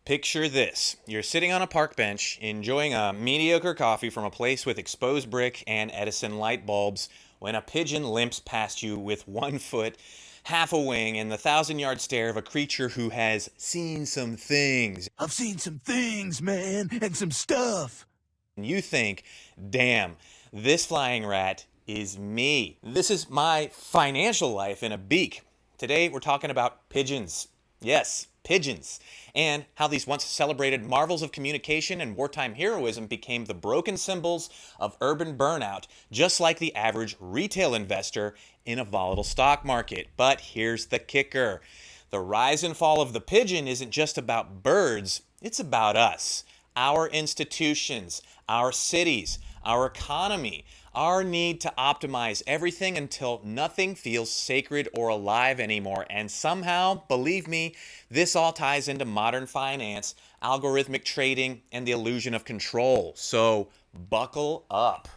Picture this. You're sitting on a park bench, enjoying a mediocre coffee from a place with exposed brick and Edison light bulbs, when a pigeon limps past you with 1 foot, half a wing, and the 1,000-yard stare of a creature who has seen some things. I've seen some things, man, and some stuff. And you think, damn, this flying rat is me. This is my financial life in a beak. Today we're talking about pigeons. Yes, pigeons. And how these once celebrated marvels of communication and wartime heroism became the broken symbols of urban burnout, just like the average retail investor in a volatile stock market. But here's the kicker. The rise and fall of the pigeon isn't just about birds, it's about us, our institutions, our cities, our economy, our need to optimize everything until nothing feels sacred or alive anymore. And somehow, believe me, this all ties into modern finance, algorithmic trading, and the illusion of control. So buckle up.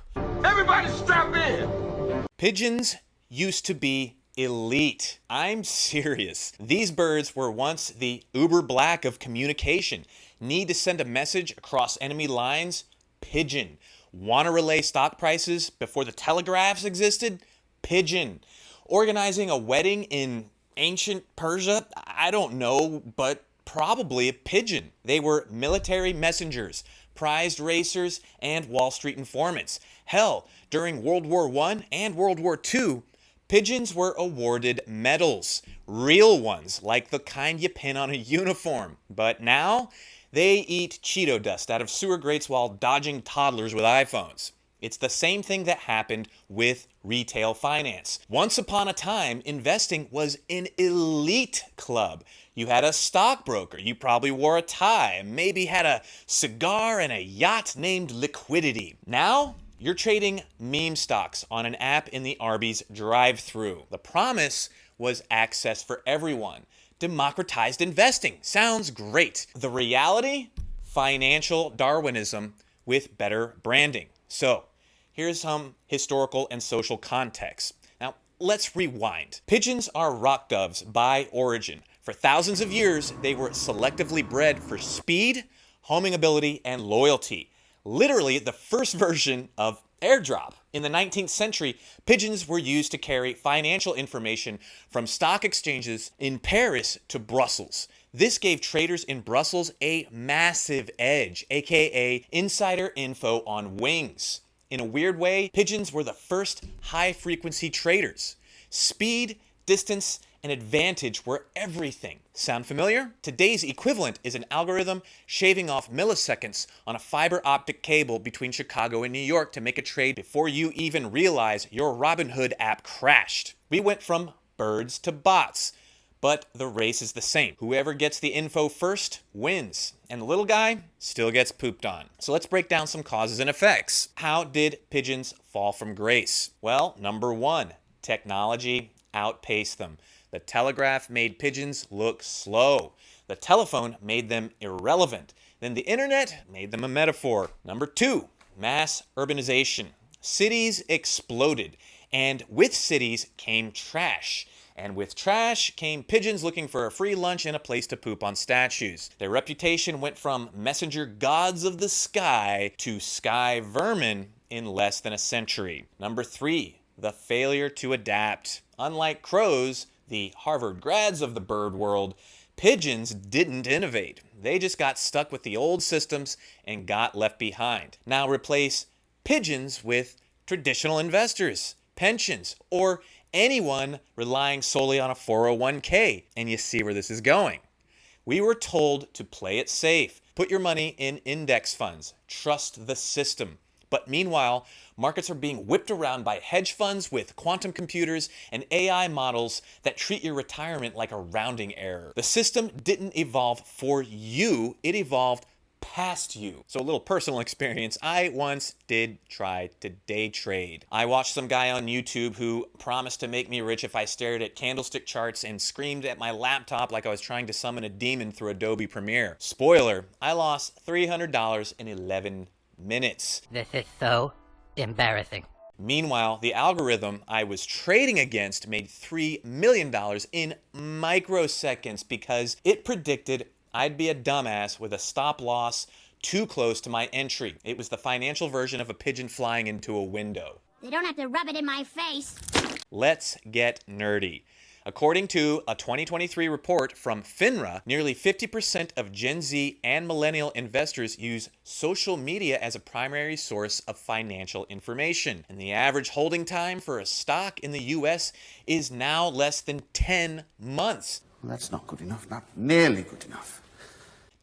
Everybody strap in! Pigeons used to be elite. I'm serious. These birds were once the uber black of communication. Need to send a message across enemy lines? Pigeon. Want to relay stock prices before the telegraphs existed? Pigeon. Organizing a wedding in ancient Persia? I don't know, but probably a pigeon. They were military messengers, prized racers, and Wall Street informants. Hell, during World War I and World War II, pigeons were awarded medals. Real ones, like the kind you pin on a uniform. But now, they eat Cheeto dust out of sewer grates while dodging toddlers with iPhones. It's the same thing that happened with retail finance. Once upon a time, investing was an elite club. You had a stockbroker, you probably wore a tie, maybe had a cigar and a yacht named Liquidity. Now, you're trading meme stocks on an app in the Arby's drive-thru. The promise was access for everyone. Democratized investing. Sounds great. The reality? Financial Darwinism with better branding. So, here's some historical and social context. Now, let's rewind. Pigeons are rock doves by origin. For thousands of years, they were selectively bred for speed, homing ability, and loyalty. Literally the first version of airdrop. In the 19th century, pigeons were used to carry financial information from stock exchanges in Paris to Brussels. This gave traders in Brussels a massive edge, aka insider info on wings. In a weird way, pigeons were the first high-frequency traders. Speed, distance, and advantage were everything. Sound familiar? Today's equivalent is an algorithm shaving off milliseconds on a fiber optic cable between Chicago and New York to make a trade before you even realize your Robinhood app crashed. We went from birds to bots, but the race is the same. Whoever gets the info first wins, and the little guy still gets pooped on. So let's break down some causes and effects. How did pigeons fall from grace? Well, number one, technology outpaced them. The telegraph made pigeons look slow. The telephone made them irrelevant. Then the internet made them a metaphor. Number two, mass urbanization. Cities exploded, and with cities came trash. And with trash came pigeons looking for a free lunch and a place to poop on statues. Their reputation went from messenger gods of the sky to sky vermin in less than a century. Number three, the failure to adapt. Unlike crows, the Harvard grads of the bird world, pigeons didn't innovate. They just got stuck with the old systems and got left behind. Now replace pigeons with traditional investors, pensions, or anyone relying solely on a 401k, and you see where this is going. We were told to play it safe. Put your money in index funds. Trust the system. But meanwhile, markets are being whipped around by hedge funds with quantum computers and AI models that treat your retirement like a rounding error. The system didn't evolve for you, it evolved past you. So a little personal experience, I once did try to day trade. I watched some guy on YouTube who promised to make me rich if I stared at candlestick charts and screamed at my laptop like I was trying to summon a demon through Adobe Premiere. Spoiler, I lost $300 in 11 minutes. This is so embarrassing. Meanwhile, the algorithm I was trading against made $3 million in microseconds because it predicted I'd be a dumbass with a stop loss too close to my entry. It was the financial version of a pigeon flying into a window. They don't have to rub it in my face. Let's get nerdy. According to a 2023 report from FINRA, nearly 50% of Gen Z and millennial investors use social media as a primary source of financial information. And the average holding time for a stock in the US is now less than 10 months. Well, that's not good enough, not nearly good enough.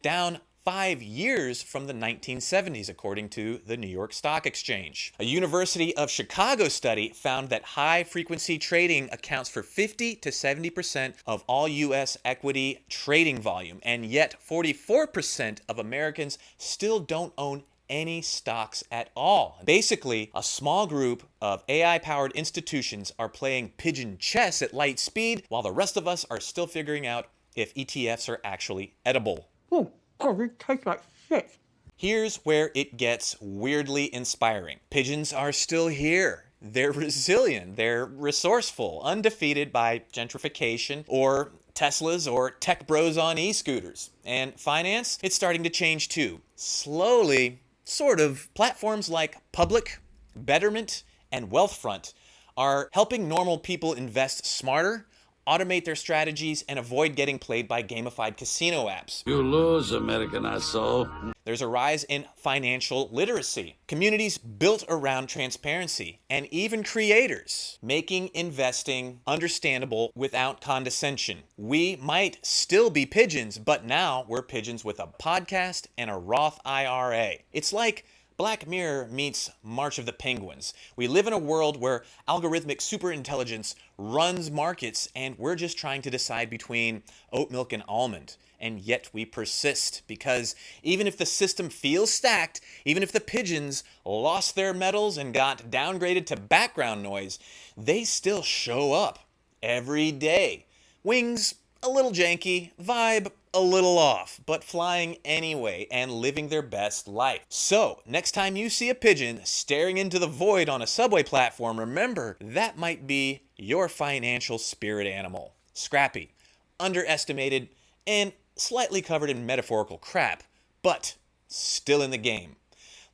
Down 5 years from the 1970s, according to the New York Stock Exchange. A University of Chicago study found that high-frequency trading accounts for 50 to 70% of all U.S. equity trading volume, and yet 44% of Americans still don't own any stocks at all. Basically, a small group of AI-powered institutions are playing pigeon chess at light speed, while the rest of us are still figuring out if ETFs are actually edible. Oh, God, it tastes like shit. Here's where it gets weirdly inspiring. Pigeons are still here. They're resilient, they're resourceful, undefeated by gentrification or Teslas or tech bros on e-scooters. And finance, it's starting to change too. Slowly, sort of. Platforms like Public, Betterment, and Wealthfront are helping normal people invest smarter, automate their strategies, and avoid getting played by gamified casino apps. You lose, American asshole. There's a rise in financial literacy, communities built around transparency, and even creators making investing understandable without condescension. We might still be pigeons, but now we're pigeons with a podcast and a Roth IRA. It's like Black Mirror meets March of the Penguins. We live in a world where algorithmic superintelligence runs markets, and we're just trying to decide between oat milk and almond. And yet we persist, because even if the system feels stacked, even if the pigeons lost their medals and got downgraded to background noise, they still show up every day. Wings a little janky, vibe a little off, but flying anyway and living their best life. So, next time you see a pigeon staring into the void on a subway platform, remember that might be your financial spirit animal. Scrappy, underestimated, and slightly covered in metaphorical crap, but still in the game.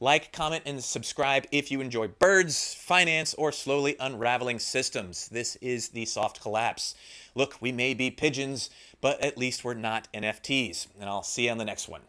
Like, comment, and subscribe if you enjoy birds, finance, or slowly unraveling systems. This is the Soft Collapse. Look, we may be pigeons, but at least we're not NFTs. And I'll see you on the next one.